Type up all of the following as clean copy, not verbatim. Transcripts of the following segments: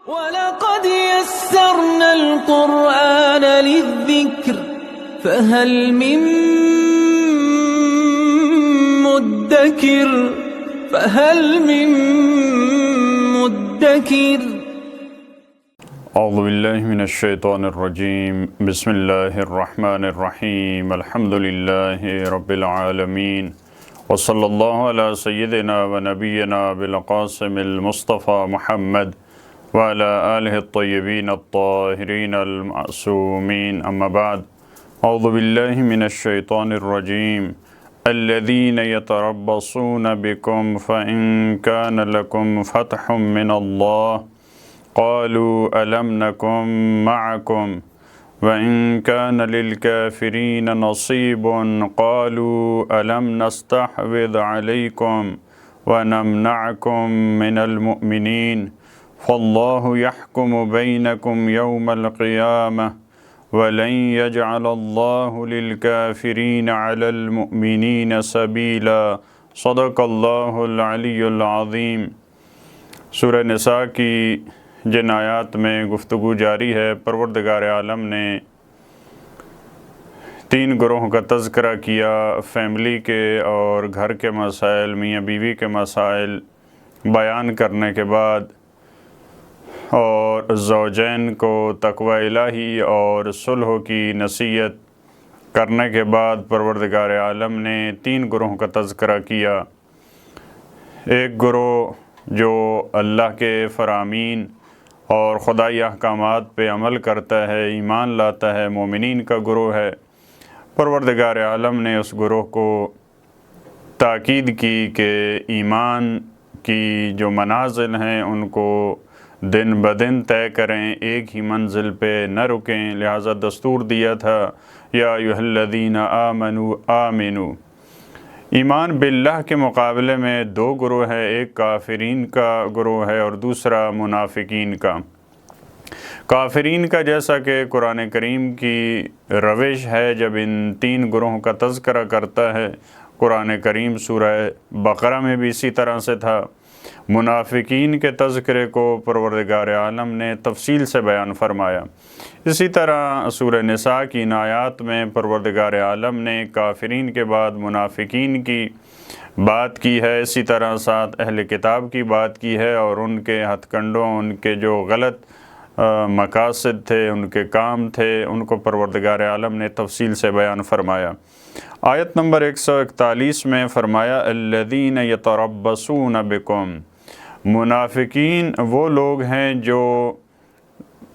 وَلَقَدْ يَسَّرْنَا الْقُرْآنَ لِلذِّكْرِ فَهَلْ مِن مُّدَّكِرٍ اعوذ باللہ من الشیطان الرجیم بسم اللہ الرحمن الرحیم الحمد للہ رب العالمین وصلی اللہ علی سیدنا و نبینا بالقاسم المصطفى محمد وعلى آلہ الطیبین الطاہرین المعصومین اما بعد اعوذ باللہ من الشیطان الرجیم الذین یتربصون بکم فإن کان لکم فتح من اللہ قالوا ألم نكن معكم وإن كان للكافرين نصيب قالوا ألم نستحوذ عليكم ونمنعكم من المؤمنين فالله يحكم بينكم يوم القيامة ولن يجعل الله للكافرين على المؤمنين سبيلا صدق الله العلي العظيم۔ سورہ نساء کی جن آیات میں گفتگو جاری ہے، پروردگار عالم نے تین گروہوں کا تذکرہ کیا، فیملی کے اور گھر کے مسائل، میاں بیوی کے مسائل بیان کرنے کے بعد اور زوجین کو تقوی الہی اور صلح کی نصیحت کرنے کے بعد پروردگار عالم نے تین گروہوں کا تذکرہ کیا۔ ایک گروہ جو اللہ کے فرامین اور خدائی احکامات پہ عمل کرتا ہے، ایمان لاتا ہے، مومنین کا گروہ ہے۔ پروردگار عالم نے اس گروہ کو تاکید کی کہ ایمان کی جو منازل ہیں ان کو دن بدن طے کریں، ایک ہی منزل پہ نہ رکیں، لہٰذا دستور دیا تھا یا ایھا الذین آمنوا آمنوا۔ ایمان باللہ کے مقابلے میں دو گروہ ہیں، ایک کافرین کا گروہ ہے اور دوسرا منافقین کا۔ کافرین کا جیسا کہ قرآن کریم کی روش ہے، جب ان تین گروہوں کا تذکرہ کرتا ہے، قرآن کریم سورہ بقرہ میں بھی اسی طرح سے تھا۔ منافقین کے تذکرے کو پروردگار عالم نے تفصیل سے بیان فرمایا۔ اسی طرح سورہ نساء کی ان آیات میں پروردگار عالم نے کافرین کے بعد منافقین کی بات کی ہے، اسی طرح ساتھ اہل کتاب کی بات کی ہے اور ان کے ہتھ کنڈوں، ان کے جو غلط مقاصد تھے، ان کے کام تھے، ان کو پروردگار عالم نے تفصیل سے بیان فرمایا۔ آیت نمبر 141 میں فرمایا الذین یتربصون بکم، منافقین وہ لوگ ہیں جو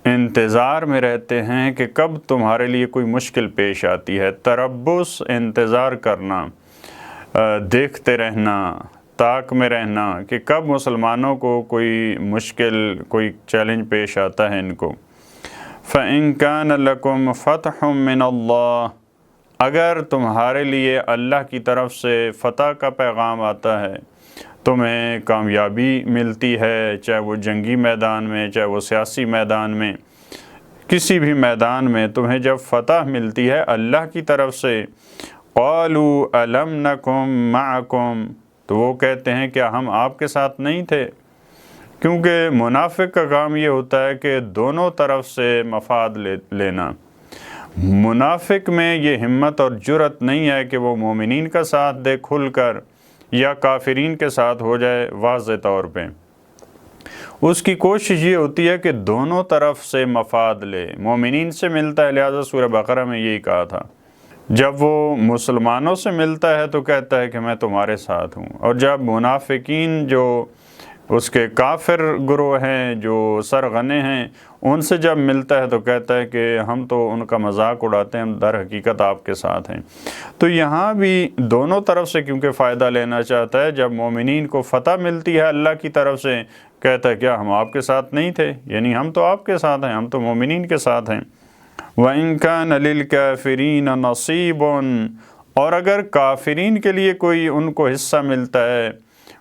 انتظار میں رہتے ہیں کہ کب تمہارے لیے کوئی مشکل پیش آتی ہے۔ تربص انتظار کرنا، دیکھتے رہنا، طاق میں رہنا کہ کب مسلمانوں کو کوئی مشکل، کوئی چیلنج پیش آتا ہے ان کو۔ فَإِن كَانَ لَكُمْ فَتْحٌ مِّنَ اللَّهِ، اگر تمہارے لیے اللہ کی طرف سے فتح کا پیغام آتا ہے، تمہیں کامیابی ملتی ہے، چاہے وہ جنگی میدان میں، چاہے وہ سیاسی میدان میں، کسی بھی میدان میں تمہیں جب فتح ملتی ہے اللہ کی طرف سے، قَالُوا أَلَمْ نَكُن مَعَكُمْ، تو وہ کہتے ہیں کیا ہم آپ کے ساتھ نہیں تھے؟ کیونکہ منافق کا کام یہ ہوتا ہے کہ دونوں طرف سے مفاد لینا۔ منافق میں یہ ہمت اور جرأت نہیں ہے کہ وہ مومنین کا ساتھ دے کھل کر یا کافرین کے ساتھ ہو جائے واضح طور پہ۔ اس کی کوشش یہ ہوتی ہے کہ دونوں طرف سے مفاد لے، مومنین سے ملتا ہے، لہٰذا سورہ بقرہ میں یہی کہا تھا۔ جب وہ مسلمانوں سے ملتا ہے تو کہتا ہے کہ میں تمہارے ساتھ ہوں، اور جب منافقین جو اس کے کافر گروہ ہیں، جو سرغنے ہیں، ان سے جب ملتا ہے تو کہتا ہے کہ ہم تو ان کا مذاق اڑاتے ہیں، ہم در حقیقت آپ کے ساتھ ہیں۔ تو یہاں بھی دونوں طرف سے کیونکہ فائدہ لینا چاہتا ہے، جب مومنین کو فتح ملتی ہے اللہ کی طرف سے، کہتا ہے کیا ہم آپ کے ساتھ نہیں تھے؟ یعنی ہم تو آپ کے ساتھ ہیں، ہم تو مومنین کے ساتھ ہیں۔ وَإِن كَانَ لِلْكَافِرِينَ نَصِيبٌ، اور اگر کافرین کے لیے کوئی ان کو حصہ ملتا ہے،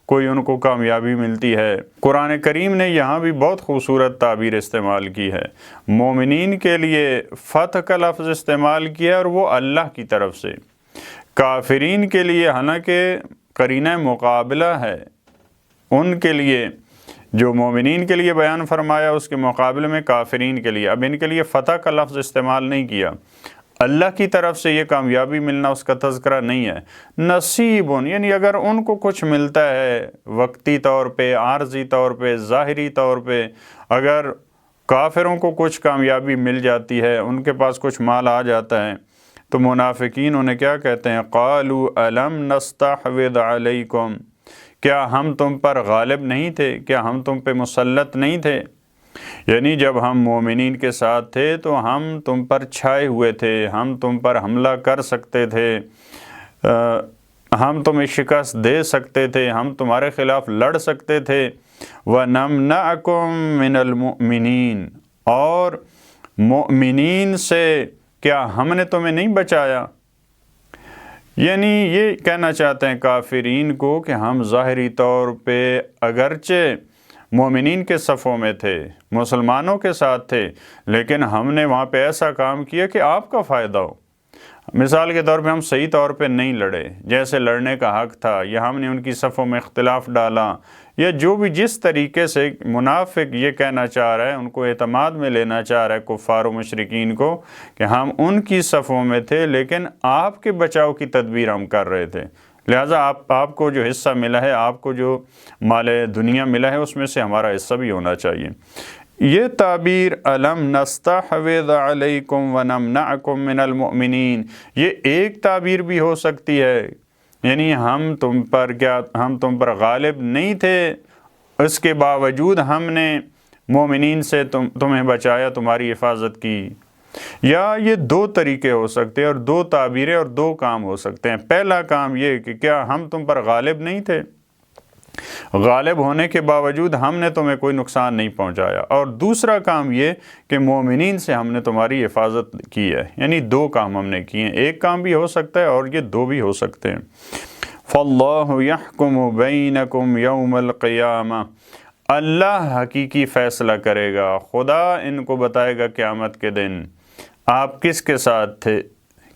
کوئی ان کو کامیابی ملتی ہے۔ قرآن کریم نے یہاں بھی بہت خوبصورت تعبیر استعمال کی ہے، مومنین کے لیے فتح کا لفظ استعمال کیا اور وہ اللہ کی طرف سے، کافرین کے لیے حالانکہ قرینہ مقابلہ ہے، ان کے لیے جو مومنین کے لیے بیان فرمایا اس کے مقابلے میں کافرین کے لیے، اب ان کے لیے فتح کا لفظ استعمال نہیں کیا، اللہ کی طرف سے یہ کامیابی ملنا اس کا تذکرہ نہیں ہے، نصیب، یعنی اگر ان کو کچھ ملتا ہے وقتی طور پہ، عارضی طور پہ، ظاہری طور پہ، اگر کافروں کو کچھ کامیابی مل جاتی ہے، ان کے پاس کچھ مال آ جاتا ہے، تو منافقین انہیں کیا کہتے ہیں؟ قالوا الم نستحوذ علیکم، کیا ہم تم پر غالب نہیں تھے، کیا ہم تم پہ مسلط نہیں تھے؟ یعنی جب ہم مومنین کے ساتھ تھے تو ہم تم پر چھائے ہوئے تھے، ہم تم پر حملہ کر سکتے تھے، ہم تمہیں شکست دے سکتے تھے، ہم تمہارے خلاف لڑ سکتے تھے، وَنَمْنَعَكُمْ مِنَ الْمُؤْمِنِينَ، اور مؤمنین سے کیا ہم نے تمہیں نہیں بچایا؟ یعنی یہ کہنا چاہتے ہیں کافرین کو کہ ہم ظاہری طور پہ اگرچہ مومنین کے صفوں میں تھے، مسلمانوں کے ساتھ تھے، لیکن ہم نے وہاں پہ ایسا کام کیا کہ آپ کا فائدہ ہو۔ مثال کے طور پہ ہم صحیح طور پہ نہیں لڑے جیسے لڑنے کا حق تھا، یا ہم نے ان کی صفوں میں اختلاف ڈالا، یا جو بھی جس طریقے سے منافق یہ کہنا چاہ رہا ہے، ان کو اعتماد میں لینا چاہ رہا ہے کفار و مشرکین کو کہ ہم ان کی صفوں میں تھے لیکن آپ کے بچاؤ کی تدبیر ہم کر رہے تھے، لہٰذا آپ کو جو حصہ ملا ہے، آپ کو جو مال دنیا ملا ہے، اس میں سے ہمارا حصہ بھی ہونا چاہیے۔ یہ تعبیر الم نستحوذ علیکم ونمنعکم من المؤمنین، یہ ایک تعبیر بھی ہو سکتی ہے، یعنی ہم تم پر غالب نہیں تھے، اس کے باوجود ہم نے مومنین سے تمہیں بچایا، تمہاری حفاظت کی۔ یا یہ دو طریقے ہو سکتے ہیں اور دو تعبیریں اور دو کام ہو سکتے ہیں۔ پہلا کام یہ کہ کیا ہم تم پر غالب نہیں تھے، غالب ہونے کے باوجود ہم نے تمہیں کوئی نقصان نہیں پہنچایا، اور دوسرا کام یہ کہ مومنین سے ہم نے تمہاری حفاظت کی ہے، یعنی دو کام ہم نے کیے ہیں، ایک کام بھی ہو سکتا ہے اور یہ دو بھی ہو سکتے ہیں۔ فَاللَّهُ يَحْكُمُ بَيْنَكُمْ يَوْمَ الْقِيَامَةِ، اللہ حقیقی فیصلہ کرے گا، خدا ان کو بتائے گا قیامت کے دن آپ کس کے ساتھ تھے،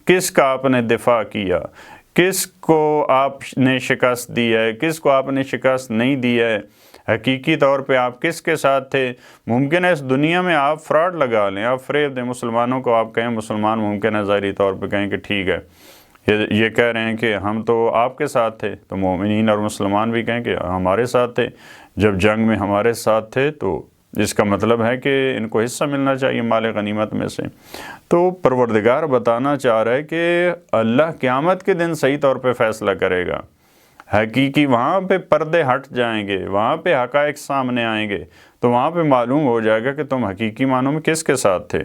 کس کا آپ نے دفاع کیا، کس کو آپ نے شکست دی ہے، کس کو آپ نے شکست نہیں دی ہے، حقیقی طور پہ آپ کس کے ساتھ تھے۔ ممکن ہے اس دنیا میں آپ فراڈ لگا لیں، آپ فریب دیں مسلمانوں کو، آپ کہیں مسلمان ممکن ہے ظاہری طور پہ کہیں کہ ٹھیک ہے، یہ کہہ رہے ہیں کہ ہم تو آپ کے ساتھ تھے، تو مومنین اور مسلمان بھی کہیں کہ ہمارے ساتھ تھے، جب جنگ میں ہمارے ساتھ تھے، تو اس کا مطلب ہے کہ ان کو حصہ ملنا چاہیے مال غنیمت میں سے۔ تو پروردگار بتانا چاہ رہا ہے کہ اللہ قیامت کے دن صحیح طور پہ فیصلہ کرے گا، حقیقی وہاں پہ پردے ہٹ جائیں گے، وہاں پہ حقائق سامنے آئیں گے، تو وہاں پہ معلوم ہو جائے گا کہ تم حقیقی معنوں میں کس کے ساتھ تھے۔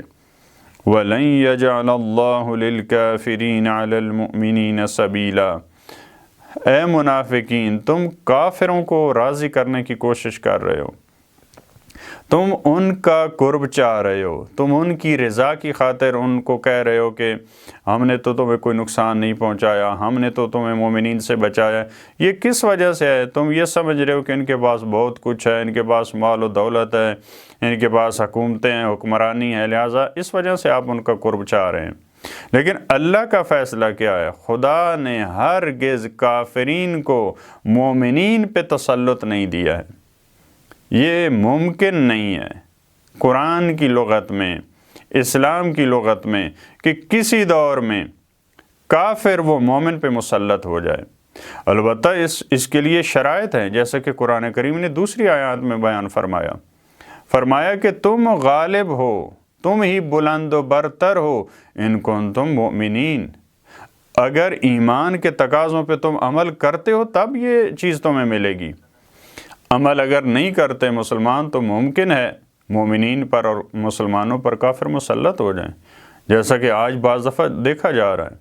وَلَن يَجْعَلَ اللَّهُ لِلْكَافِرِينَ عَلَى الْمُؤْمِنِينَ سَبِيلًا، اے منافقین تم کافروں کو راضی کرنے کی کوشش کر رہے ہو، تم ان کا قرب چاہ رہے ہو، تم ان کی رضا کی خاطر ان کو کہہ رہے ہو کہ ہم نے تو تمہیں کوئی نقصان نہیں پہنچایا، ہم نے تو تمہیں مومنین سے بچایا۔ یہ کس وجہ سے ہے؟ تم یہ سمجھ رہے ہو کہ ان کے پاس بہت کچھ ہے، ان کے پاس مال و دولت ہے، ان کے پاس حکومتیں ہیں، حکمرانی ہے، لہٰذا اس وجہ سے آپ ان کا قرب چاہ رہے ہیں۔ لیکن اللہ کا فیصلہ کیا ہے؟ خدا نے ہرگز کافرین کو مومنین پہ تسلط نہیں دیا ہے، یہ ممکن نہیں ہے قرآن کی لغت میں، اسلام کی لغت میں، کہ کسی دور میں کافر وہ مومن پہ مسلط ہو جائے۔ البتہ اس کے لیے شرائط ہیں، جیسا کہ قرآن کریم نے دوسری آیات میں بیان فرمایا کہ تم غالب ہو، تم ہی بلند و برتر ہو، ان کنتم مؤمنین، اگر ایمان کے تقاضوں پہ تم عمل کرتے ہو تب یہ چیز تمہیں ملے گی۔ عمل اگر نہیں کرتے مسلمان تو ممکن ہے مومنین پر اور مسلمانوں پر کافر مسلط ہو جائیں، جیسا کہ آج بعض دفعہ دیکھا جا رہا ہے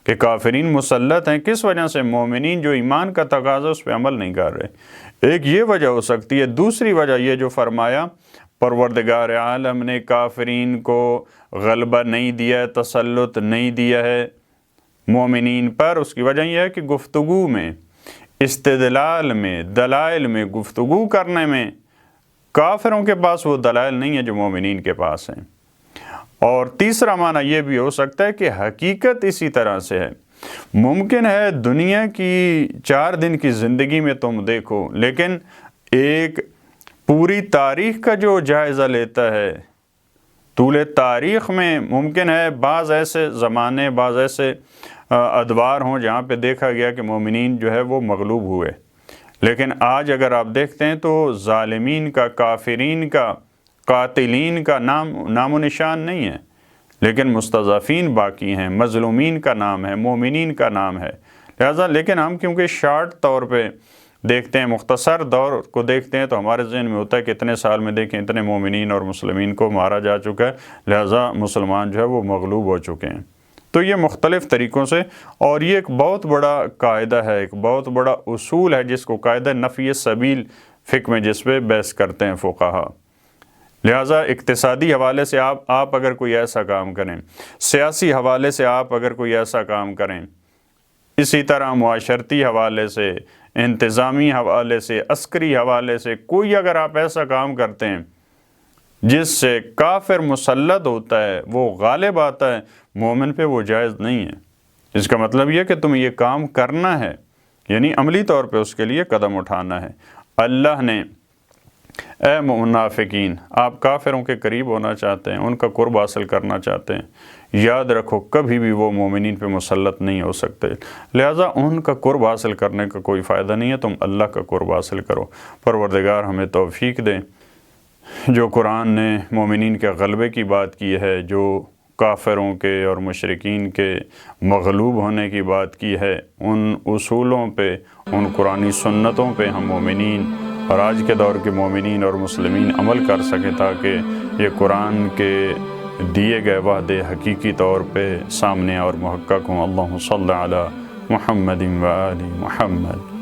کہ کافرین مسلط ہیں۔ کس وجہ سے؟ مومنین جو ایمان کا تقاضا اس پہ عمل نہیں کر رہے۔ ایک یہ وجہ ہو سکتی ہے، دوسری وجہ یہ جو فرمایا پروردگار عالم نے کافرین کو غلبہ نہیں دیا ہے، تسلط نہیں دیا ہے مومنین پر، اس کی وجہ یہ ہے کہ گفتگو میں، استدلال میں، دلائل میں، گفتگو کرنے میں کافروں کے پاس وہ دلائل نہیں ہے جو مومنین کے پاس ہیں۔ اور تیسرا معنی یہ بھی ہو سکتا ہے کہ حقیقت اسی طرح سے ہے۔ ممکن ہے دنیا کی 4 دن کی زندگی میں تم دیکھو، لیکن ایک پوری تاریخ کا جو جائزہ لیتا ہے، طول تاریخ میں ممکن ہے بعض ایسے زمانے، بعض ایسے ادوار ہوں جہاں پہ دیکھا گیا کہ مومنین جو ہے وہ مغلوب ہوئے، لیکن آج اگر آپ دیکھتے ہیں تو ظالمین کا، کافرین کا، قاتلین کا نام و نشان نہیں ہے، لیکن مستضعفین باقی ہیں، مظلومین کا نام ہے، مومنین کا نام ہے۔ لہٰذا لیکن ہم کیونکہ شارٹ طور پہ دیکھتے ہیں، مختصر دور کو دیکھتے ہیں، تو ہمارے ذہن میں ہوتا ہے کہ اتنے سال میں دیکھیں اتنے مومنین اور مسلمین کو مارا جا چکا ہے، لہٰذا مسلمان جو ہے وہ مغلوب ہو چکے ہیں۔ تو یہ مختلف طریقوں سے، اور یہ ایک بہت بڑا قاعدہ ہے، ایک بہت بڑا اصول ہے جس کو قاعدہ نفی سبیل فقہ میں جس پہ بحث کرتے ہیں فقہا۔ لہٰذا اقتصادی حوالے سے آپ اگر کوئی ایسا کام کریں، سیاسی حوالے سے آپ اگر کوئی ایسا کام کریں، اسی طرح معاشرتی حوالے سے، انتظامی حوالے سے، عسکری حوالے سے کوئی اگر آپ ایسا کام کرتے ہیں جس سے کافر مسلط ہوتا ہے، وہ غالب آتا ہے، مومن پہ وہ جائز نہیں ہے۔ اس کا مطلب یہ کہ تمہیں یہ کام کرنا ہے، یعنی عملی طور پہ اس کے لیے قدم اٹھانا ہے۔ اللہ نے اے منافقین، آپ کافروں کے قریب ہونا چاہتے ہیں، ان کا قرب حاصل کرنا چاہتے ہیں، یاد رکھو کبھی بھی وہ مومنین پہ مسلط نہیں ہو سکتے، لہٰذا ان کا قرب حاصل کرنے کا کوئی فائدہ نہیں ہے، تم اللہ کا قرب حاصل کرو۔ پروردگار ہمیں توفیق دے۔ جو قرآن نے مومنین کے غلبے کی بات کی ہے، جو کافروں کے اور مشرکین کے مغلوب ہونے کی بات کی ہے، ان اصولوں پہ، ان قرآنی سنتوں پہ ہم مومنین اور آج کے دور کے مومنین اور مسلمین عمل کر سکیں، تاکہ یہ قرآن کے دیے گئے وعدے حقیقی طور پہ سامنے اور محقق ہوں۔ اللہم صلی علی محمد و آل محمد۔